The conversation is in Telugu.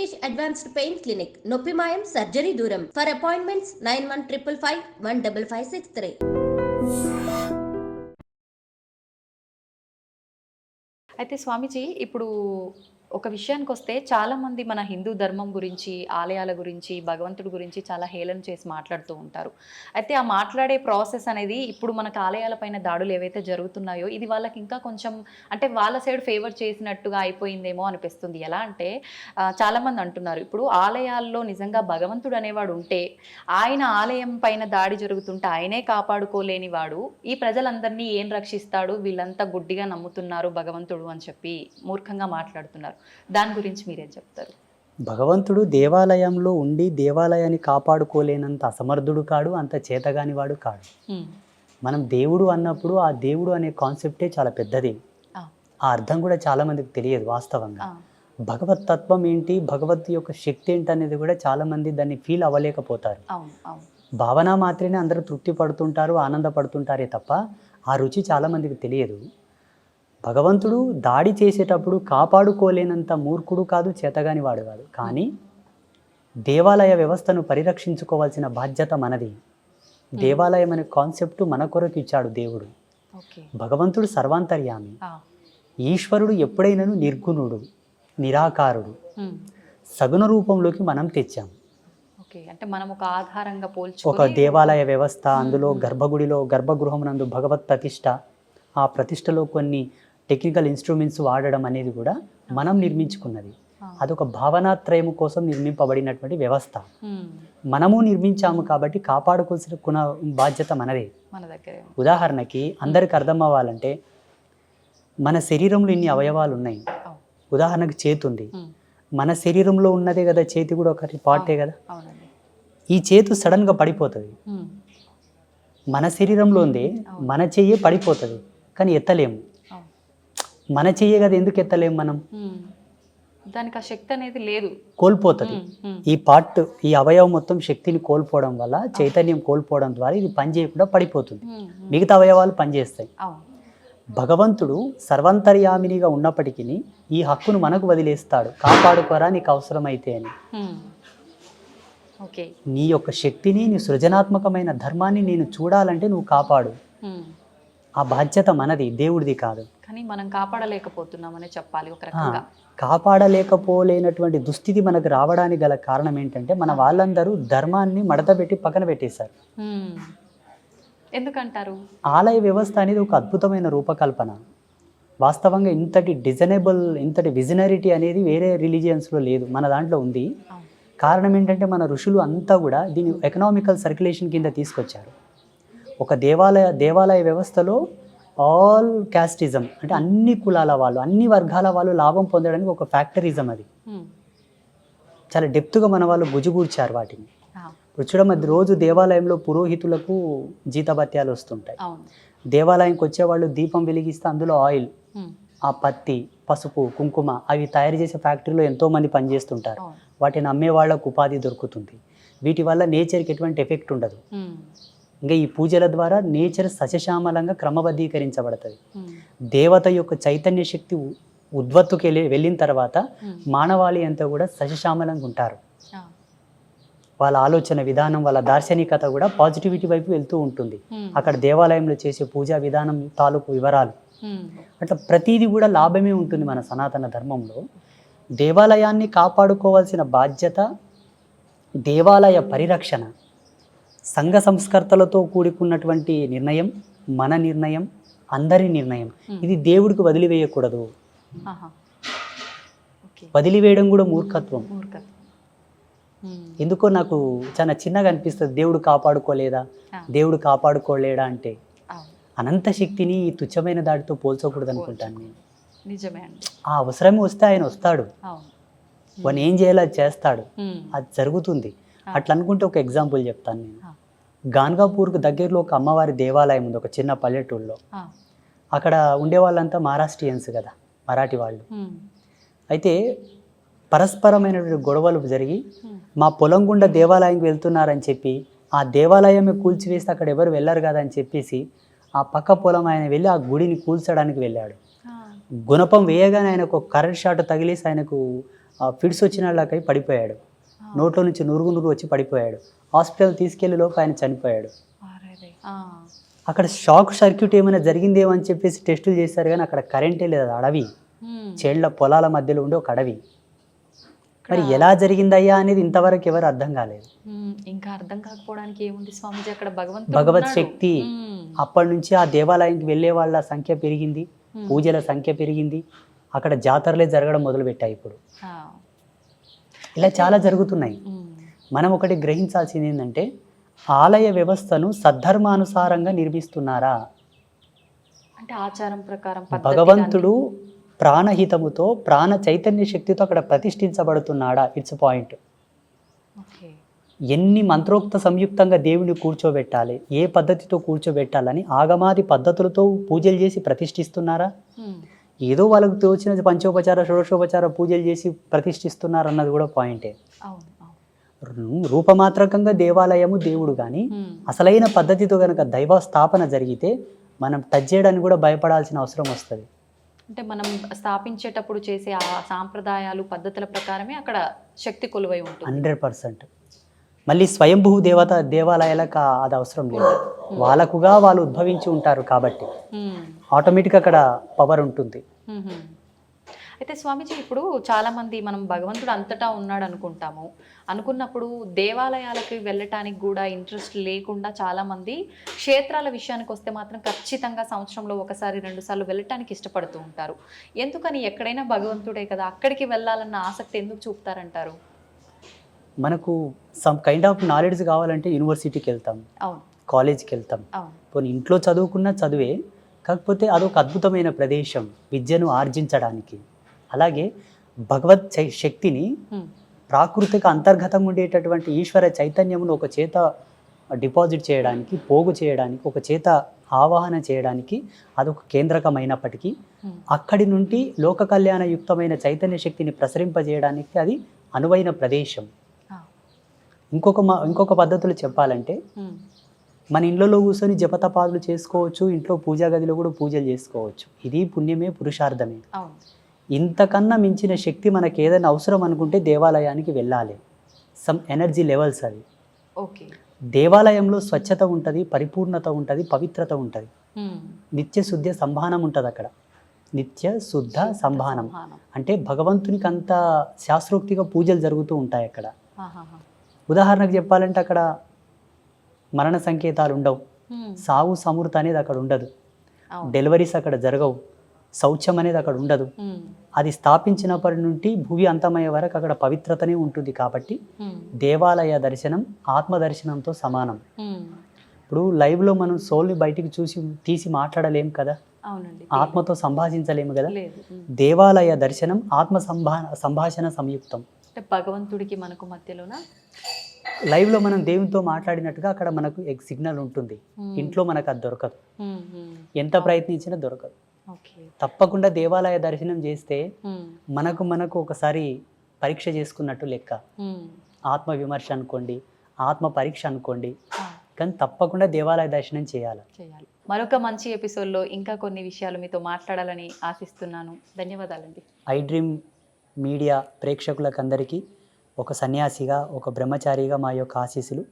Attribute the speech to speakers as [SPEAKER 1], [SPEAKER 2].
[SPEAKER 1] Rishikesh Advanced Pain Clinic, నొప్పి మాయం సర్జరీ దూరం. For appointments 9155515563.
[SPEAKER 2] అయితే స్వామీజీ ఇప్పుడు ఒక విషయానికి వస్తే చాలామంది మన హిందూ ధర్మం గురించి, ఆలయాల గురించి, భగవంతుడి గురించి చాలా హేళన చేసి మాట్లాడుతూ ఉంటారు. అయితే ఆ మాట్లాడే ప్రాసెస్ అనేది ఇప్పుడు మనకు ఆలయాలపైన దాడులు ఏవైతే జరుగుతున్నాయో ఇది వాళ్ళకి ఇంకా కొంచెం అంటే వాళ్ళ సైడ్ ఫేవర్ చేసినట్టుగా అయిపోయిందేమో అనిపిస్తుంది. ఎలా అంటే చాలామంది అంటున్నారు ఇప్పుడు ఆలయాల్లో నిజంగా భగవంతుడు అనేవాడు ఉంటే ఆయన ఆలయం పైన దాడి జరుగుతుంటే ఆయనే కాపాడుకోలేని వాడు ఈ ప్రజలందరినీ ఏం రక్షిస్తాడు, వీళ్ళంతా గుడ్డిగా నమ్ముతున్నారు భగవంతుడు అని చెప్పి మూర్ఖంగా మాట్లాడుతున్నారు. దాని గురించి మీరేం చెప్తారు?
[SPEAKER 3] భగవంతుడు దేవాలయంలో ఉండి దేవాలయాన్ని కాపాడుకోలేనంత అసమర్థుడు కాడు, అంత చేతగాని వాడు కాడు. మనం దేవుడు అన్నప్పుడు ఆ దేవుడు అనే కాన్సెప్టే చాలా పెద్దది. ఆ అర్థం కూడా చాలా మందికి తెలియదు వాస్తవంగా. భగవత్ తత్వం ఏంటి, భగవత్ యొక్క శక్తి ఏంటి అనేది కూడా చాలా మంది దాన్ని ఫీల్ అవ్వలేకపోతారు. భావన మాత్రమే అందరూ తృప్తి పడుతుంటారు, ఆనందపడుతుంటారే తప్ప ఆ రుచి చాలా మందికి తెలియదు. భగవంతుడు దాడి చేసేటప్పుడు కాపాడుకోలేనంత మూర్ఖుడు కాదు, చేతగాని వాడు కాదు. కానీ దేవాలయ వ్యవస్థను పరిరక్షించుకోవాల్సిన బాధ్యత మనది. దేవాలయం అనే కాన్సెప్ట్ మన కొరకు ఇచ్చాడు దేవుడు. భగవంతుడు సర్వాంతర్యామి, ఈశ్వరుడు ఎప్పుడైనాను నిర్గుణుడు, నిరాకారుడు. సగుణ రూపంలోకి మనం తెచ్చాం.
[SPEAKER 2] అంటే మనం ఒక ఆధారంగా
[SPEAKER 3] ఒక దేవాలయ వ్యవస్థ, అందులో గర్భగృహం నందు భగవత్ ప్రతిష్ట, ఆ ప్రతిష్టలో కొన్ని టెక్నికల్ ఇన్స్ట్రుమెంట్స్ వాడడం అనేది కూడా మనం నిర్మించుకున్నది. అదొక భావనాత్రయం కోసం నిర్మింపబడినటువంటి వ్యవస్థ. మనము నిర్మించాము కాబట్టి కాపాడుకోవాల్సిన బాధ్యత మనదే. ఉదాహరణకి అందరికి అర్థం అవ్వాలంటే మన శరీరంలో ఇన్ని అవయవాలు ఉన్నాయి. ఉదాహరణకి చేతి ఉంది, మన శరీరంలో ఉన్నదే కదా చేతి కూడా ఒకటి పార్టే కదా. ఈ చేతు సడన్గా పడిపోతుంది, మన శరీరంలో ఉంది, మన చెయ్యి పడిపోతుంది కానీ ఎత్తలేము. మన చెయ్యే కదా, ఎందుకు ఎత్తలేము మనం?
[SPEAKER 2] దానికి ఆ శక్తి అనేది లేదు,
[SPEAKER 3] కోల్పోతుంది. ఈ పార్ట్, ఈ అవయవం మొత్తం శక్తిని కోల్పోవడం వల్ల, చైతన్యం కోల్పోవడం ద్వారా ఇది పని చేయకుండా పడిపోతుంది. మిగతా అవయవాలు పనిచేస్తాయి. భగవంతుడు సర్వంతర్యామినిగా ఉన్నప్పటికీ ఈ హక్కును మనకు వదిలేస్తాడు, కాపాడుకోరా నీకు అవసరమైతే అని. నీ యొక్క శక్తిని, నీ సృజనాత్మకమైన ధర్మాన్ని నేను చూడాలంటే నువ్వు కాపాడు. ఆ బాధ్యత మనది, దేవుడిది కాదు.
[SPEAKER 2] కానీ మనం కాపాడలేకపోతున్నామనే చెప్పాలి ఒక రకంగా.
[SPEAKER 3] కాపాడలేకపోలేనటువంటి దుస్థితి మనకు రావడానికి గల కారణం ఏంటంటే మన వాళ్ళందరూ ధర్మాన్ని మడతపెట్టి పక్కన పెట్టేశారు.
[SPEAKER 2] ఎందుకంటారు?
[SPEAKER 3] ఆలయ వ్యవస్థ అనేది ఒక అద్భుతమైన రూపకల్పన. వాస్తవంగా ఇంతటి డిజైనబుల్, ఇంతటి విజనరిటీ అనేది వేరే రిలీజియన్స్లో లేదు, మన దాంట్లో ఉంది. కారణం ఏంటంటే మన ఋషులు అంతా కూడా దీన్ని ఎకనామికల్ సర్క్యులేషన్ కింద తీసుకొచ్చారు. ఒక దేవాలయ వ్యవస్థలో ఆల్ క్యాస్టిజం అంటే అన్ని కులాల వాళ్ళు, అన్ని వర్గాల వాళ్ళు లాభం పొందడానికి ఒక ఫ్యాక్టరిజం అది. చాలా డెప్త్గా మన వాళ్ళు గుజుగూర్చారు వాటిని. చూడమది రోజు దేవాలయంలో పురోహితులకు జీతభత్యాలు వస్తుంటాయి. దేవాలయంకి వచ్చేవాళ్ళు దీపం వెలిగిస్తే అందులో ఆయిల్, ఆ పత్తి, పసుపు, కుంకుమ అవి తయారు చేసే ఫ్యాక్టరీలో ఎంతోమంది పనిచేస్తుంటారు. వాటిని అమ్మే వాళ్ళకు ఉపాధి దొరుకుతుంది. వీటి వల్ల నేచర్కి ఎటువంటి ఎఫెక్ట్ ఉండదు. ఇంకా ఈ పూజల ద్వారా నేచర్ సస్యశ్యామలంగా క్రమబద్ధీకరించబడుతుంది. దేవత యొక్క చైతన్య శక్తి ఉద్వత్తుకి వెళ్ళిన తర్వాత మానవాళి అంతా కూడా సస్యశ్యామలంగా ఉంటారు. వాళ్ళ ఆలోచన విధానం, వాళ్ళ దార్శనికత కూడా పాజిటివిటీ వైపు వెళ్తూ ఉంటుంది. అక్కడ దేవాలయంలో చేసే పూజా విధానం తాలూకు వివరాలు అట్లా ప్రతిదీ కూడా లాభమే ఉంటుంది. మన సనాతన ధర్మంలో దేవాలయాన్ని కాపాడుకోవాల్సిన బాధ్యత, దేవాలయ పరిరక్షణ, సంఘ సంస్కర్తలతో కూడుకున్నటువంటి నిర్ణయం, మన నిర్ణయం, అందరి నిర్ణయం. ఇది దేవుడికి వదిలివేయకూడదు. వదిలివేయడం కూడా మూర్ఖత్వం. ఎందుకో నాకు చాలా చిన్నగా అనిపిస్తుంది, దేవుడు కాపాడుకోలేదా, దేవుడు కాపాడుకోలేడా అంటే. అనంత శక్తిని ఈ తుచ్చమైన దాడితో పోల్చకూడదు అనుకుంటాను నేను. ఆ అవసరం వస్తే ఆయన వస్తాడు, వాడిని ఏం చేయాలో అది చేస్తాడు, అది జరుగుతుంది. అట్లా అనుకుంటే ఒక ఎగ్జాంపుల్ చెప్తాను నేను. గాన్గాపూర్కు దగ్గరలో ఒక అమ్మవారి దేవాలయం ఉంది, ఒక చిన్న పల్లెటూరులో. అక్కడ ఉండే వాళ్ళంతా మహారాష్ట్రియన్స్ కదా, మరాఠీ వాళ్ళు. అయితే పరస్పరమైనటువంటి గొడవలు జరిగి మా పొలం గుండా దేవాలయంకి వెళ్తున్నారని చెప్పి ఆ దేవాలయమే కూల్చివేస్తే అక్కడ ఎవరు వెళ్ళరు కదా అని చెప్పేసి ఆ పక్క పొలం ఆయన వెళ్ళి ఆ గుడిని కూల్చడానికి వెళ్ళాడు. గుణపం వేయగానే ఆయనకు కరెంట్ షాట్ తగిలేసి ఆయనకు ఫిట్స్ వచ్చిన వాళ్ళకై పడిపోయాడు, నోట్లో నుంచి నురుగు వచ్చి పడిపోయాడు. హాస్పిటల్ తీసుకెళ్లే లోపు ఆయన చనిపోయాడు. అక్కడ షాక్ సర్క్యూట్ ఏమైనా జరిగిందేమో అని చెప్పేసి టెస్టులు చేశారు, కానీ అక్కడ కరెంటే లేదు. అడవి, చేళ్ల పొలాల మధ్యలో ఉండే ఒక అడవి. మరి ఎలా జరిగిందయ్యా అనేది ఇంతవరకు ఎవరు అర్థం కాలేదు.
[SPEAKER 2] ఇంకా అర్థం కాకపోవడానికి ఏముంది స్వామీజీ, అక్కడ
[SPEAKER 3] భగవత్ శక్తి. అప్పటి నుంచి ఆ దేవాలయానికి వెళ్ళే వాళ్ళ సంఖ్య పెరిగింది, పూజల సంఖ్య పెరిగింది, అక్కడ జాతరలే జరగడం మొదలుపెట్టాయి. ఇప్పుడు ఇలా చాలా జరుగుతున్నాయి. మనం ఒకటి గ్రహించాల్సింది ఏంటంటే, ఆలయ వ్యవస్థను సద్ధర్మానుసారంగా నిర్మిస్తున్నారా?
[SPEAKER 2] అంటే ఆచారం ప్రకారం
[SPEAKER 3] భగవంతుడు ప్రాణహితముతో ప్రాణ చైతన్య శక్తితో అక్కడ ప్రతిష్ఠించబడుతున్నాడా? It's point. ఎన్ని మంత్రోక్త సంయుక్తంగా దేవుని కూర్చోబెట్టాలి, ఏ పద్ధతితో కూర్చోబెట్టాలని ఆగమాది పద్ధతులతో పూజలు చేసి ప్రతిష్ఠిస్తున్నారా? ఏదో వాళ్ళకు తోచిన పంచోపచార షోడశోపచార పూజలు చేసి ప్రతిష్ఠిస్తున్నారు అన్నది కూడా పాయింటే. రూపమాత్రకంగా దేవాలయము దేవుడు, కానీ అసలైన పద్ధతితో కనుక దైవ స్థాపన జరిగితే మనం టచ్ చేయడానికి కూడా భయపడాల్సిన అవసరం వస్తుంది.
[SPEAKER 2] అంటే మనం స్థాపించేటప్పుడు చేసే ఆ సాంప్రదాయాలు పద్ధతుల ప్రకారమే అక్కడ శక్తి కొలువై ఉంటుంది
[SPEAKER 3] 100%. మళ్ళీ స్వయంభూ దేవాలయాలకు అది అవసరం లేదు. వాళ్ళకుగా వాళ్ళు ఉద్భవించి ఉంటారు కాబట్టి ఆటోమేటిక్గా అక్కడ పవర్ ఉంటుంది.
[SPEAKER 2] అయితే స్వామీజీ, ఇప్పుడు చాలామంది మనం భగవంతుడు అంతటా ఉన్నాడు అనుకున్నప్పుడు దేవాలయాలకి వెళ్ళటానికి కూడా ఇంట్రెస్ట్ లేకుండా చాలామంది క్షేత్రాల విషయానికి వస్తే మాత్రం ఖచ్చితంగా సంవత్సరంలో 1-2 వెళ్ళటానికి ఇష్టపడుతూ ఉంటారు. ఎందుకని? ఎక్కడైనా భగవంతుడే కదా, అక్కడికి వెళ్ళాలన్న ఆసక్తి ఎందుకు చూపుతారంటారు?
[SPEAKER 3] మనకు సమ్ కైండ్ ఆఫ్ నాలెడ్జ్ కావాలంటే యూనివర్సిటీకి వెళ్తాం, కాలేజ్కి వెళ్తాం. పోనీ ఇంట్లో చదువుకున్న చదువే, కాకపోతే అదొక అద్భుతమైన ప్రదేశం విద్యను ఆర్జించడానికి. అలాగే భగవత్ శక్తిని, ప్రాకృతిక అంతర్గతంగా ఉండేటటువంటి ఈశ్వర చైతన్యమును ఒక చేత డిపాజిట్ చేయడానికి, పోగు చేయడానికి, ఒక చేత ఆవాహన చేయడానికి అదొక కేంద్రకమైనప్పటికీ అక్కడి నుండి లోక కళ్యాణయుక్తమైన చైతన్య శక్తిని ప్రసరింపజేయడానికి అది అనువైన ప్రదేశం. ఇంకొక పద్ధతులు చెప్పాలంటే, మన ఇళ్ళలో కూర్చొని జపతపాదులు చేసుకోవచ్చు, ఇంట్లో పూజా గదిలో కూడా పూజలు చేసుకోవచ్చు. ఇది పుణ్యమే, పురుషార్థమే. ఇంతకన్నా మించిన శక్తి మనకి ఏదైనా అవసరం అనుకుంటే దేవాలయానికి వెళ్ళాలి. సమ్ ఎనర్జీ లెవెల్స్ అవి. దేవాలయంలో స్వచ్ఛత ఉంటుంది, పరిపూర్ణత ఉంటుంది, పవిత్రత ఉంటుంది, నిత్య శుద్ధ సంభానం ఉంటుంది. అక్కడ నిత్య శుద్ధ సంభానం అంటే భగవంతునికి అంత శాస్త్రోక్తిగా పూజలు జరుగుతూ ఉంటాయి అక్కడ. ఉదాహరణకు చెప్పాలంటే అక్కడ మరణ సంకేతాలు ఉండవు, సావు సమృత అనేది అక్కడ ఉండదు, డెలివరీస్ అక్కడ జరగవు, శౌచం అనేది అక్కడ ఉండదు. అది స్థాపించినప్పటి నుండి భూమి అంతమయ్యే వరకు అక్కడ పవిత్రతనే ఉంటుంది. కాబట్టి దేవాలయ దర్శనం ఆత్మ దర్శనంతో సమానం. ఇప్పుడు లైవ్లో మనం సోల్ని బయటికి తీసి మాట్లాడలేము కదా, ఆత్మతో సంభాషించలేము కదా. దేవాలయ దర్శనం ఆత్మ సంభాషణ సంయుక్తం.
[SPEAKER 2] భగవంతుడికి మనకు మధ్యలోన
[SPEAKER 3] లైవ్లో మనం దేవునితో మాట్లాడినట్టుగా అక్కడ మనకు సిగ్నల్ ఉంటుంది. ఇంట్లో మనకు అది దొరకదు, ఎంత ప్రయత్నించినా దొరకదు. తప్పకుండా దేవాలయ దర్శనం చేస్తే మనకు ఒకసారి పరీక్ష చేసుకున్నట్టు లెక్క. ఆత్మ విమర్శ అనుకోండి, ఆత్మ పరీక్ష అనుకోండి, కానీ తప్పకుండా దేవాలయ దర్శనం చేయాలి.
[SPEAKER 2] మరొక మంచి ఎపిసోడ్లో ఇంకా కొన్ని విషయాలు మీతో మాట్లాడాలని ఆశిస్తున్నాను. ధన్యవాదాలండి.
[SPEAKER 3] ఐ డ్రీమ్ మీడియా ప్రేక్షకులకందరికీ ఒక సన్యాసిగా, ఒక బ్రహ్మచారిగా మా యొక్క ఆశీస్సులు.